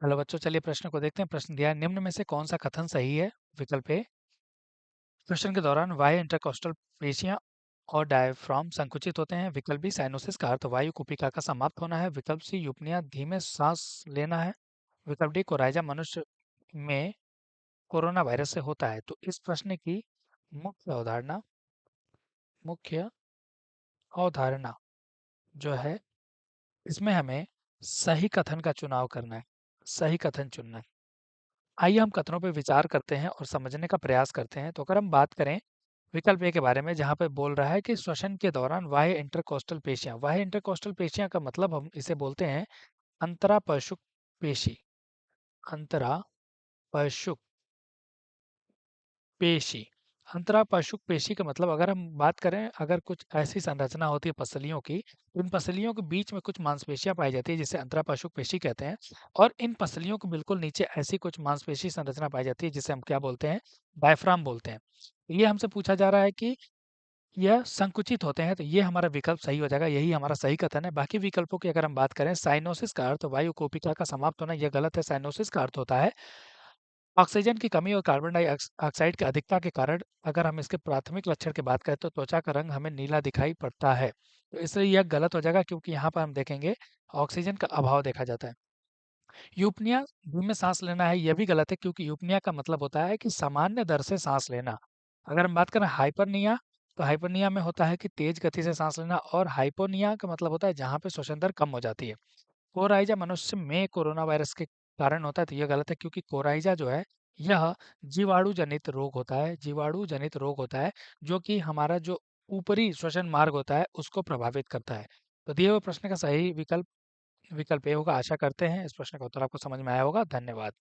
Hello बच्चों, चलिए प्रश्न को देखते हैं। प्रश्न दिया है, निम्न में से कौन सा कथन सही है? विकल्प ए, श्वसन के दौरान बाह्य इंटरकोस्टल पेशियां और डायफ्राम संकुचित होते हैं। विकल्प बी, साइनोसिस का अर्थ वायु कुपिका का समाप्त होना है। विकल्प सी, यूपनिया धीमे सांस लेना है। विकल्प डी, कोराइजा मनुष्य में कोरोना वायरस से होता है। तो इस प्रश्न की मुख्य अवधारणा जो है, इसमें हमें सही कथन का चुनाव करना है, सही कथन चुनना है। आइए हम कथनों पर विचार करते हैं और समझने का प्रयास करते हैं। तो अगर हम बात करें विकल्प ए के बारे में, जहाँ पे बोल रहा है कि श्वसन के दौरान बाह्य इंटरकोस्टल पेशियां का मतलब हम इसे बोलते हैं अंतरापशुक पेशी। अंतरापशुक पेशी। अंतरापशुक पेशी का मतलब, अगर हम बात करें, अगर कुछ ऐसी संरचना होती है पसलियों की, तो इन पसलियों के बीच में कुछ मांसपेशियां पाई जाती है जिसे अंतरापशुक पेशी कहते हैं। और इन पसलियों के बिल्कुल नीचे ऐसी कुछ मांसपेशी संरचना पाई जाती है जिसे हम क्या बोलते हैं? डायफ्राम बोलते हैं। ये हमसे पूछा जा रहा है कि यह संकुचित होते हैं, तो ये हमारा विकल्प सही हो जाएगा, यही हमारा सही कथन है। बाकी विकल्पों की अगर हम बात करें, साइनोसिस का अर्थ वायु कोशिका का समाप्त होना, यह गलत है। साइनोसिस का अर्थ होता है ऑक्सीजन की कमी और कार्बन डाइऑक्साइड की अधिकता के कारण। अगर हम इसके प्राथमिक लक्षण की बात करें तो त्वचा का रंग हमें नीला दिखाई पड़ता है। तो इसलिए यह गलत हो जाएगा, क्योंकि यहाँ पर हम देखेंगे ऑक्सीजन का अभाव देखा जाता है। यूपनिया धीमे सांस लेना है, यह भी गलत है, क्योंकि यूपनिया का मतलब होता है कि सामान्य दर से सांस लेना। अगर हम बात करें हाइपरनिया, तो हाइपरनिया में होता है कि तेज गति से सांस लेना, और हाइपोनिया का मतलब होता है जहाँ पे श्वसन दर कम हो जाती है। कोराइजा मनुष्य में कोरोना वायरस के कारण होता है, तो यह गलत है, क्योंकि कोराइजा जो है, यह जीवाणु जनित रोग होता है। जीवाणु जनित रोग होता है जो कि हमारा जो ऊपरी श्वसन मार्ग होता है उसको प्रभावित करता है। तो दिए हुए प्रश्न का सही विकल्प विकल्प ए होगा। आशा करते हैं इस प्रश्न का उत्तर आपको समझ में आया होगा। धन्यवाद।